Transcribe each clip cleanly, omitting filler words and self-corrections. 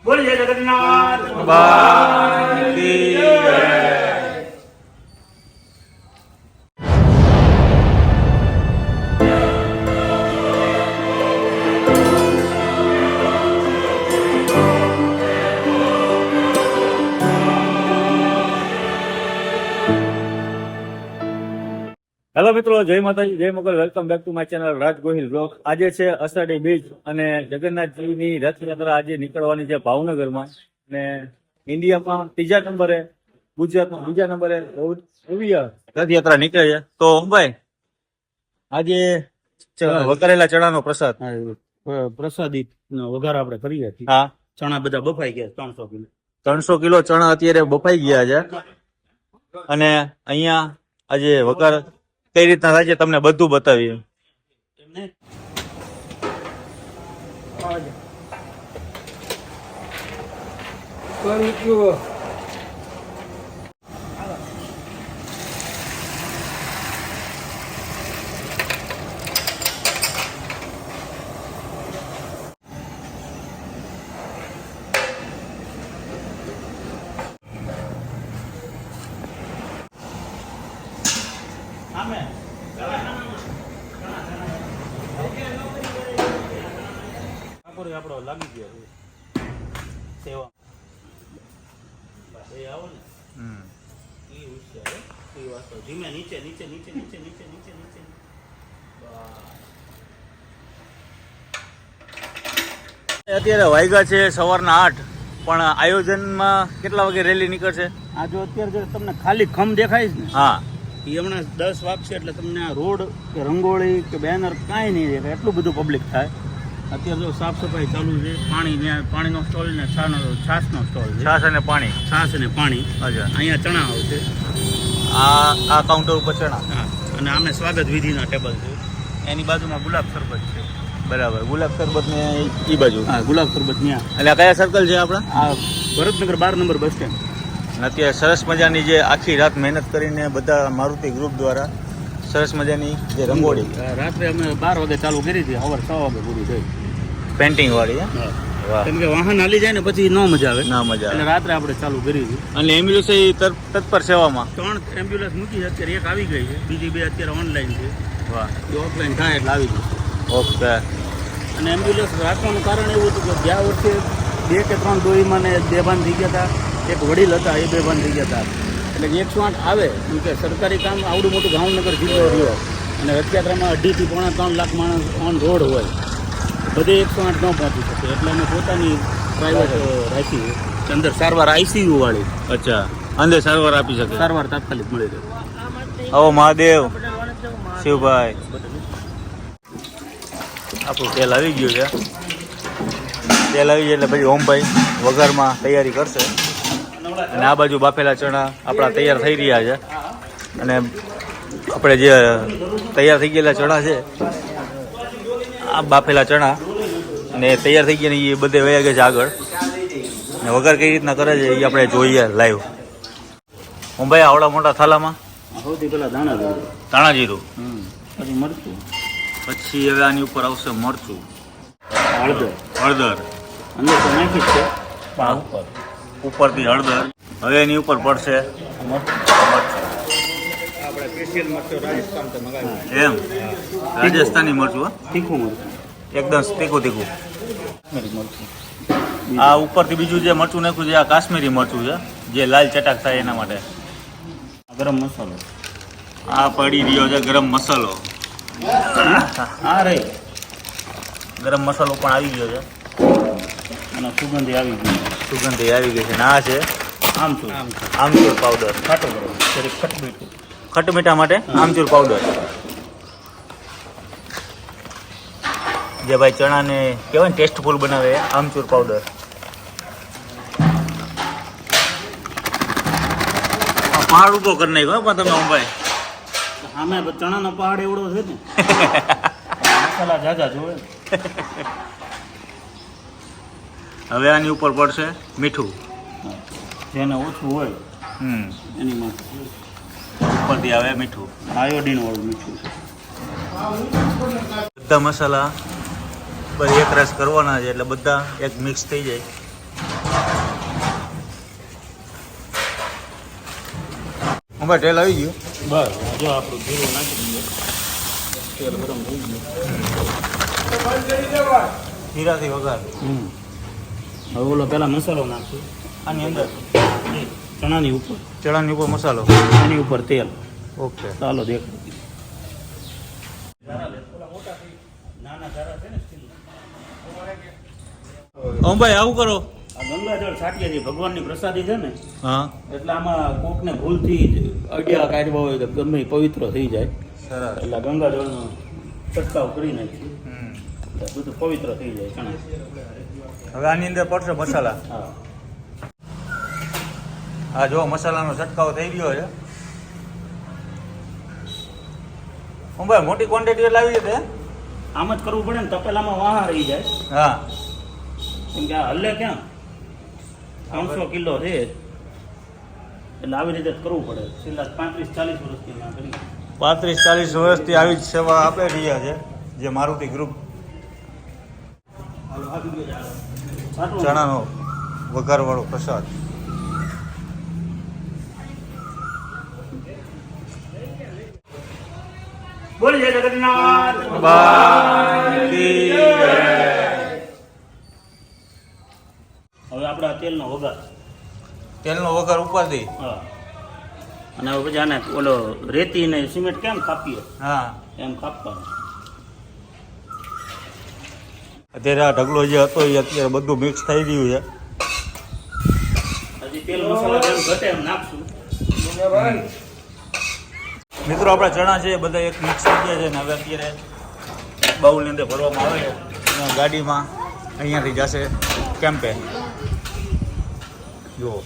બોલીએ જગન્નાથ ભગવાન કી જય. હેલો મિત્રો, જય માતાજી, જય Mogal. Welcome back to my channel Raj Gohil blog. આજે છે અષાઢી બીજ અને જગન્નાથજીની રથયાત્રા આજે નીકળવાની છે ભાવનગરમાં. અને ઇન્ડિયામાં ત્રીજા નંબરે, ગુજરાતમાં બીજા નંબરે ભવ્ય રથયાત્રા નીકળે છે. તો ભાઈ, આજે વઘારેલા ચણાનો પ્રસાદ, પ્રસાદી વઘાર આપણે કરીએ છીએ. હા, ચણા બધા બફાઈ ગયા 300 કિલો. 300 કિલો ચણા અત્યારે બફાઈ ગયા છે. અને અહીંયા આજે વઘાર કઈ રીતના થાય છે તમને બધું બતાવીએ. આપણો લાગી ગયો સેવા એ આવો ને ઈ હોશિયાર ઈ વાતો ધીમે નીચે નીચે નીચે નીચે નીચે નીચે નીચે. અત્યારે વાગ્યા છે સવારના 8, પણ આયોજનમાં કેટલા વાગે રેલી નીકળશે? આ જો અત્યારે જો તમને ખાલી ખમ દેખાય છે ને, હા, એ હમણાં 10 વાગશે એટલે તમને આ રોડ કે રંગોળી કે બેનર કાંઈ નહીં દેખાય, એટલું બધું પબ્લિક થાય. અત્યારે જો સાફ સફાઈ ચાલુ છે. પાણીનો સ્ટોલ ને છાસનો સ્ટોલ છે. છાશ અને પાણી. છાસ અને પાણી. અચ્છા. અહીંયા ચણા આવશે. આ કાઉન્ટર ઉપર ચણા. હા, અને આમે સ્વાગત વિધિના ટેબલ છે. એની બાજુમાં ગુલાબ શરબત છે. બરાબર, ગુલાબ શરબત ને ઈ બાજુ. હા, ગુલાબ શરબત ત્યાં. એટલે કયા સર્કલ છે આપણા? આ ભરતનગર 12 નંબર બસ સ્ટેન્ડ. અત્યારે સરસ મજાની જે આખી રાત મહેનત કરીને બધા મારુતિ ગ્રુપ દ્વારા સરસ મજાની જે રંગોળી રાત્રે અમે 12 વાગે ચાલુ કરી હતી, સવારે 6 વાગે પૂરી થઈ. પેન્ટિંગ વાળી. વાહ. કેમ કે વાહન હાલી જાય ને પછી ન મજા આવે. ના મજા એટલે આવે. રાત્રે આપણે ચાલુ કરી હતી. અને એમ્બ્યુલન્સ તત્પર સેવામાં. 3 એમ્બ્યુલન્સ મૂકી છે અત્યારે. એક આવી ગઈ છે, બીજી 2 અત્યારે ઓનલાઈન છે. વાહ. એ ઓફલાઈન થાય એટલે આવી જશે. ઓકે. અને એમ્બ્યુલન્સ રાખવાનું કારણ એવું હતું કે ગયા વર્ષે 2 કે 3 ડોહીમાં ને બેભાન થઈ ગયા હતા. એક વડીલ હતા, એ બેભાન થઈ ગયા હતા. એટલે 108 આવે કેમ કે સરકારી કામ આવડું મોટું ભાવનગર જિલ્લો રહ્યો અને રથયાત્રામાં 2.5 થી પોણા 3 લાખ માણસ ઓન રોડ હોય, બધે 108 ન પહોંચી શકે. એટલે અમે પોતાની પ્રાઇવેટ રાખી છે અંદર સારવાર ICU વાળી. અચ્છા, અંદર સારવાર આપી શકે. સારવાર તાત્કાલિક મળી રહે. આવો મહાદેવ, શિવભાઈ. આપણું તેલ આવી ગયું છે. તેલ આવી જાય એટલે પછી ઓમભાઈ વઘારમાં તૈયારી કરશે. અને આ બાજુ બાફેલા ચણા આપણા તૈયાર થઈ રહ્યા છે. અને આપણે જે તૈયાર થઈ ગયેલા ચણા છે, આ બાફેલા ચણા અને તૈયાર થઈ ગયા ને એ બધે વયા ગયા છે આગળ. અને વઘાર કઈ રીતના કરે છે એ આપણે જોઈએ લાઈવ. ઓમભાઈ, આવડા મોટા થાલામાં સૌથી પહેલા દાણા જીરું, ધાણા જીરું, પછી મરચું, પછી હવે આની ઉપર આવશે મરચું, હળદર. હળદર અંદર તો નાખી જ છે. હા. ઉપરથી હળદર. હવે એની ઉપર પડશે મરચું. આપણે સ્પેશિયલ મરચું રાજસ્થાનથી મંગાવ્યું. એમ રાજસ્થાની મરચું. હો, તીખું મરચું, એકદમ તીખું તીખું. મરચું. આ ઉપરથી બીજું જે મરચું નાખ્યું છે આ કાશ્મીરી મરચું છે, જે લાલ ચટાક થાય એના માટે. ગરમ મસાલો. આ પડી રહ્યો છે ગરમ મસાલો. આ રહી ગરમ મસાલો પણ આવી ગયો છે અને સુગંધી આવી ગઈ. સુગંધી આવી ગઈ છે. અને આ છે આમચૂર. આમચૂર પાવડર. ખાટો કરો જરીક ખટમીઠું. ખટમીઠા માટે આમચૂર પાવડર. જે ભાઈ ચણાને કહેવાય ને ટેસ્ટફુલ બનાવે આમચૂર પાવડર. પહાડ ઉભો કરી નાખ્યો પણ તમે ભાઈ. સામે ચણાનો પહાડ એવડો છે ને. મસાલા જાજા જોવે. હવે આની ઉપર પડશે મીઠું. જેને ઓછું હોય એની માટે ઉપરથી આવે મીઠું. આયોડીન વાળું મીઠું છે. બધા મસાલા પર એક રસ કરવાના છે એટલે બધા એક મિક્સ થઈ જાય. અમારે તેલ આવી ગયું. બસ જો આપણું જીરું નાખી દઈએ. તેલ ગરમ થઈ ગયું. જીરાથી વઘાર. હવે ઓલો પેલા મસાલો નાખશું આની અંદર ચણાની ઉપર, ચણાની ઉપર મસાલો, એની ઉપર તેલ. ઓકે. ચાલો દેખ. ભાઈ આવું કરો. આ ગંગાજળ છાંટીએ છીએ, ભગવાનની પ્રસાદી છે ને, હા એટલે આમાં કોકને ભૂલથી અડિયા કાઢવા હોય તો ગમે ઈ પવિત્ર થઈ જાય. સરસ. એટલે ગંગાજળનો છંટકાવ કરી નાખીએ તો બધું પવિત્ર થઈ જાય ચણા. હવે આની અંદર પડશે મસાલા. હા આ જો મસાલાનો છંટકાવ થઈ ગયો છે. ભાઈ મોટી ક્વોન્ટિટી લાવી છે. આમ જ કરવું પડે ને, તપેલામાં વાહા રહી જાય. હા કેમ કે આ હલ્લે ક્યાં 300 કિલો છે એટલે આવી રીતે જ કરવું પડે. છેલ્લા 35-40 વર્ષથી અમે આ કરીએ. 35-40 વર્ષથી આવી જ સેવા આપી રહ્યા છે જે મારુતિ ગ્રુપ. ચણાનો વઘારવાળો પ્રસાદ. બોલ જય જગન્નાથ. હવે આપણા તેલનો વઘાર. તેલનો વઘાર ઉપરથી. હા અને હવે પછી આને ઓલો રેતી ને સિમેન્ટ કેમ કાપીએ હા એમ કાપવાનું. અત્યારે આ ઢગલો જે હતો એ અત્યારે બધું મિક્સ થઈ રહ્યું છે. હજી તેલ મસાલા જેમ ઘટે એમ નાખશું. મિત્રો આપણા ચણા છે એ બધા એક મિક્સ થઈ ગયા છે ને હવે અત્યારે બાઉલની અંદર ભરવામાં આવે છે અને ગાડીમાં અહીંયાથી જશે કેમ્પે. જુઓ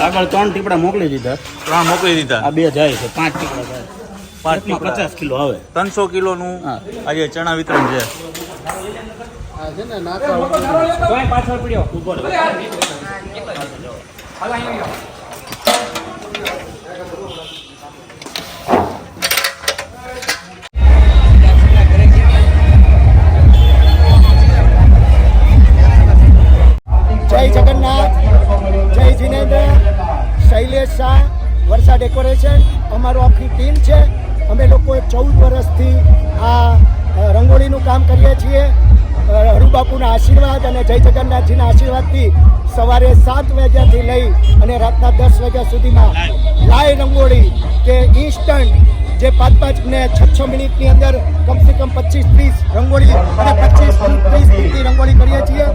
આગળ 3 ટીપડા મોકલી દીધા. 3 મોકલી દીધા. આ 2 જાય છે, 5 ટીપડા જાય. 5 ટીપડા 50 કિલો આવે. 300 કિલોનું હા. આજે ચણા વિતરણ છે. પાછળ પડ્યો ઉભો રહે. જય જગન્નાથ, જય જીનેન્દ્ર, શૈલેષ શાહ, વર્ષા ડેકોરેશન અમારું આખી ટીમ છે. અમે લોકો 14 વર્ષથી આ રંગોળીનું કામ કરીએ છીએ. હરુબાપુના આશીર્વાદ અને જય જગન્નાથજીના આશીર્વાદથી સવારે 7 વાગ્યાથી લઈ અને રાતના 10 વાગ્યા સુધીમાં લાઈવ રંગોળી કે ઇન્સ્ટન્ટ જે 5-5 ને 6-6 મિનિટની અંદર કમસે કમ 25-30 રંગોળી અને 25-30 ફૂટની રંગોળી કરીએ છીએ.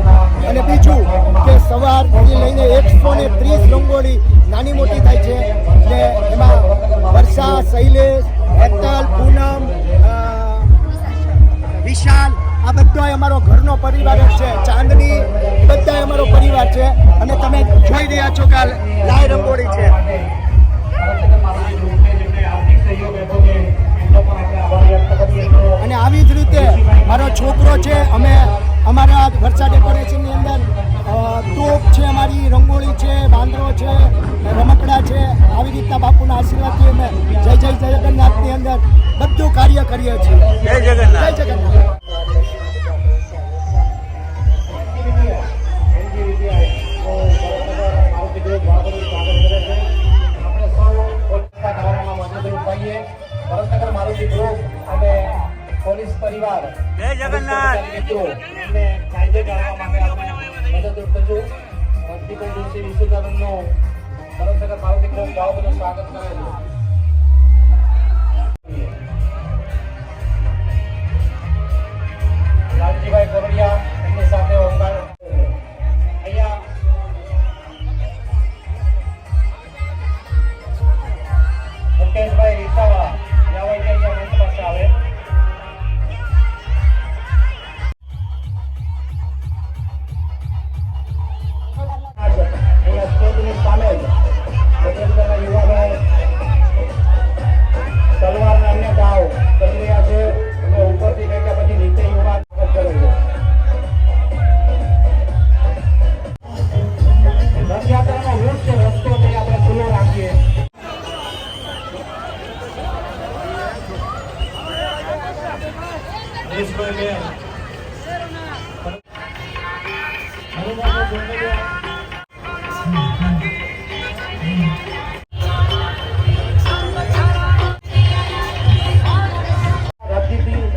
અને બીજું કે સવારથી લઈને 130 રંગોળી નાની મોટી થાય છે ને એમાં વર્ષા, શૈલેષ, હેતલ, પૂનમ, વિશાલ આ બધાય અમારો ઘરનો પરિવાર જ છે. ચાંદની બધાય અમારો પરિવાર છે અને તમે જોઈ રહ્યા છો કે લાઈ રંગોળી છે. અને આવી જ રીતે મારો છોકરો છે, અમે અમારા વર્ષા ડેકોરેશનની અંદર તોપ છે, અમારી રંગોળી છે, વાંદરો છે, રમકડા છે. આવી રીતના બાપુના આશીર્વાદથી અમે જય જય જગન્નાથની અંદર બધું કાર્ય કરીએ છીએ. જય જગન્નાથ. જય જગન્નાથ. પોલીસ પરિવાર જય જગન્નાથ. મદદરૂપ થજો. ભક્તિભાઈ જોશી વિશ્વકર્મનું પરમનગર મારુતિ ગ્રુપ ભાવભર્યું સ્વાગત કરે છે. લાલજીભાઈ કોરડિયા એમની સાથે ઓમકાર અહીંયા મુકેશભાઈ રીસાવા અહીંયા મંચ પાસે આવે. અહીંયા સ્ટેજની સામે જ સ્વતંત્રના યુવાનો તલવારના અન્ય દાવ કરી રહ્યા છે અને ઉપરથી કંઈક પછી નીચે યુવાન કરે છે.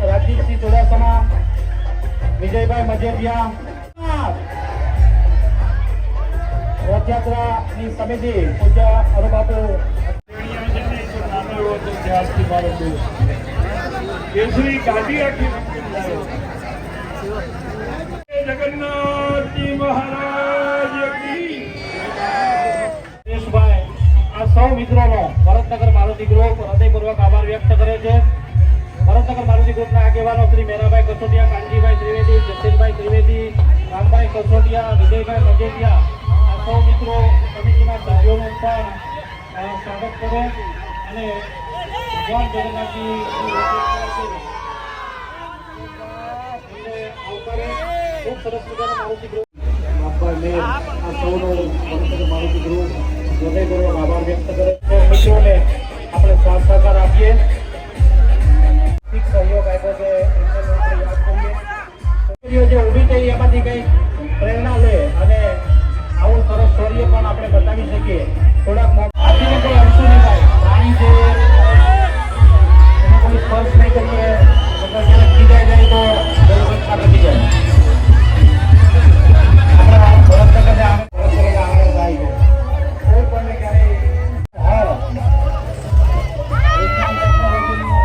રાજદીપસિંહ ચુડાસમા, વિજયભાઈ મજેઠિયા, રથયાત્રાની સમિતિ પૂજ્ય અનુબાપુ કેસરી ગાડી આખી જગન્નાથજી મહારાજ કી સુરેશભાઈ આ સૌ મિત્રોનો ભરતનગર મારુતિ ગ્રુપ હૃદયપૂર્વક આભાર વ્યક્ત કરે છે. ભરતનગર મારુતિ ગ્રુપના આગેવાનો શ્રી મેરાભાઈ કસોટિયા, કાનજીભાઈ ત્રિવેદી, જતીનભાઈ ત્રિવેદી, રામભાઈ કસોટિયા, વિજયભાઈ મજેઠિયા આ સૌ મિત્રો સમિતિના સભ્યોનું પણ સ્વાગત કરે અને ભગવાન જગન્નાથજી ખૂબ સરસ મજાનું મારુતિ ગ્રુપ આ સૌનો ભરતનગર મારુતિ ગ્રુપ હૃદયપૂર્વક આભાર વ્યક્ત કરે છે. મિત્રોને આપણે સાથ સહકાર આપીએ, સહયોગ આપ્યો છે એમને આપણે યાદ કરીએ. છોકરીઓ જે ઊભી થઈ એમાંથી કંઈક પ્રેરણા લે અને આવું સરસ શૌર્ય પણ આપણે બતાવી શકીએ. થોડાક હાથીને કોઈ અડશું નહીં થાય, પ્રાણી છે એને કોઈ સ્પર્શ નહીં કરીએ, ક્યારેક ખીજાઈ જાય તો દુર્ઘટના ઘટી જાય. આપણા ભરતનગરને આંગણે થાય છે. કોઈ પણને ક્યારેય વિજ્ઞાન ટેકનોલોજીનું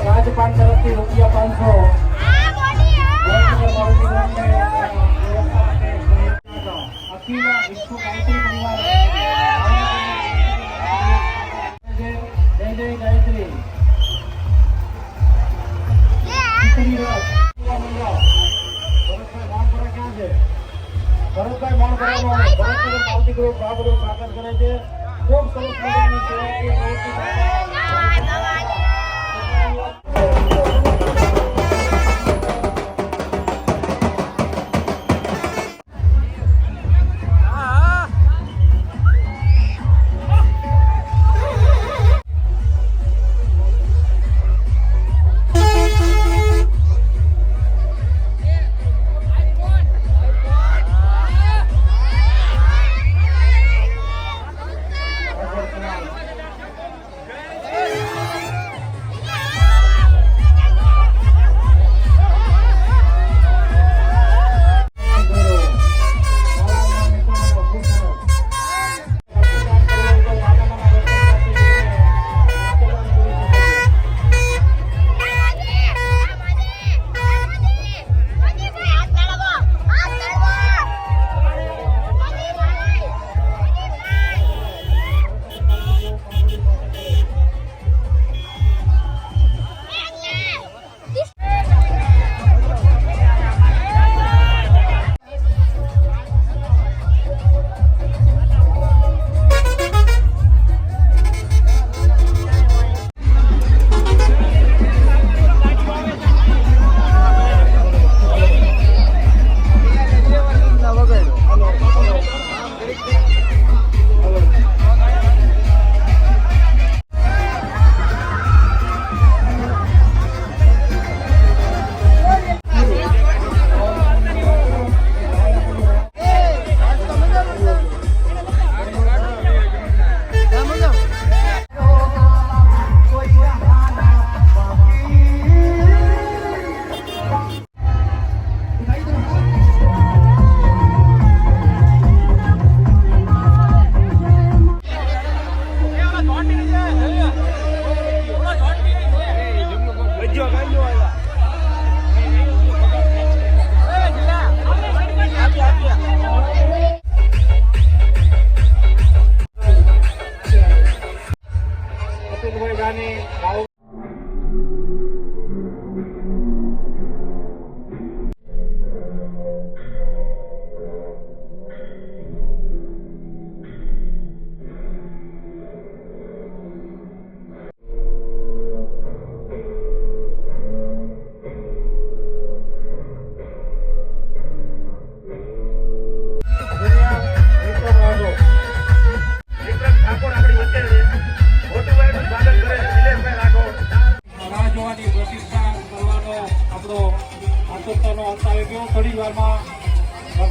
રાજપાન તરફથી ₹500 ભરતભાઈ મોણપરાનો ભરતનગર મારુતિ ગ્રુપ આ બધું સ્વાગત કરે છે. ખૂબ સરસ મજાની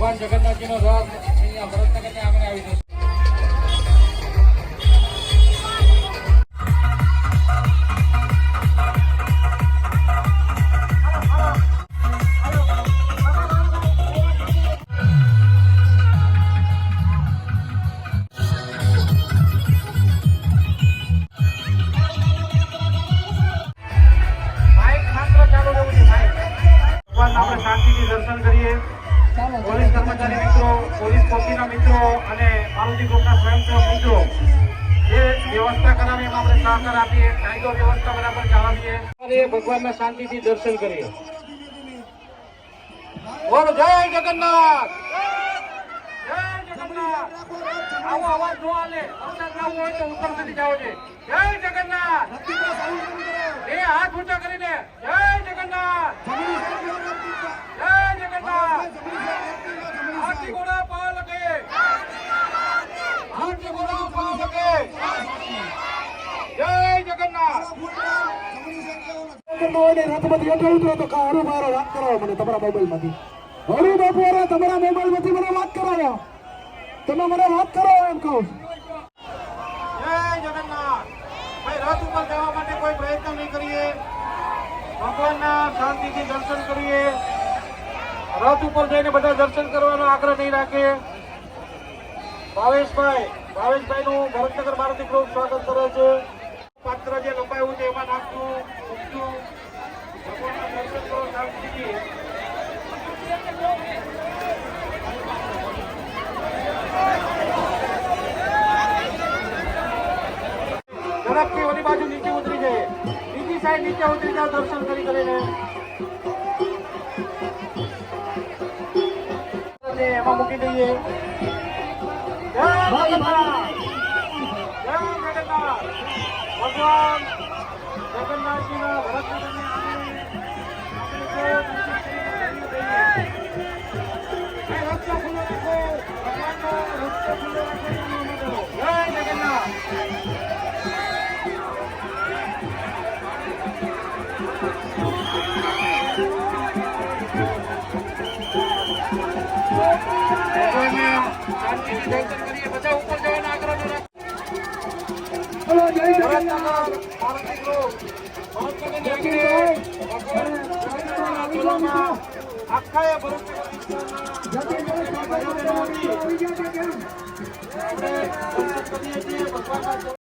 ભગવાન જગન્નાથજીનો રથ અહીંયા ભરતનગરની આંગણે આવી જશે. માઇક માત્ર ચાલુ રહેવું છે. માઇક ભગવાનના આપણે શાંતિથી દર્શન કરીએ. પોલીસ કર્મચારી મિત્રો, પોલીસ ચોકીના મિત્રો અને મારુતિ ગ્રુપના સ્વયંસેવક મિત્રો જે વ્યવસ્થા કરાવે એમાં આપણે સહકાર આપીએ. કાયદો વ્યવસ્થા બરાબર જાળવીએ અને ભગવાનના શાંતિથી દર્શન કરીએ. બોલો જય જગન્નાથ, જય જગન્નાથ. આવો અવાજ જો આલે વરસાદ ના હોય તો ઉપર સુધી જાવ છે. જય જગન્નાથ, એ હાથ ઊંચા કરીને જય જગન્નાથ, જય જગન્નાથ. હાથી ઘોડા પાવ લગે, હાથી ઘોડા પાવ લગે. જય જગન્નાથ. રથમાંથી હેઠળ ઉતરો તો હરુ મારો વાત કરાવો મને તમારા મોબાઈલમાંથી. હરુ બાપુ તમારા મોબાઈલમાંથી મને વાત કરાવો. તમે મને વાત કરો એમ કહું. જય જગન્નાથ. ભાઈ રથ ઉપર જવા માટે કોઈ પ્રયત્ન નહીં કરીએ. ભગવાનના શાંતિથી દર્શન કરીએ. રથ ઉપર જઈને બધા દર્શન કરવાનો આગ્રહ નહીં રાખે. ભાવેશભાઈનું ભરતનગર મારુતિ ગ્રુપ સ્વાગત કરે છે. પાત્ર જે લંબાયું છે એમાં નાખતું મૂકતું ભગવાનના દર્શન કરો શાંતિથી. ઝડપથી ઓલી બાજુ નીચે ઉતરી જાય. બીજી સાઈડ નીચે ઉતરી જાવ દર્શન કરીને. એમાં મૂકી દઈએ. જય જગન્નાથ, જય જગન્નાથ. ભગવાન જગન્નાથજીના ભરતનગરની આંગણે આપણે રસ્તો ખુલ્લો રાખો. ભગવાનનો રસ્તો ખુલ્લો રાખો. જય જગન્નાથ. શાંતિથી દર્શન કરીએ. બધા ઉપર જવાના આગ્રહ ન રાખો. ભરતનગર મારુતિ ગ્રુપ ભરતનગરની આંગણે ભગવાન જગન્નાથના ટોળામાં આખા ભરતનગર વિસ્તારના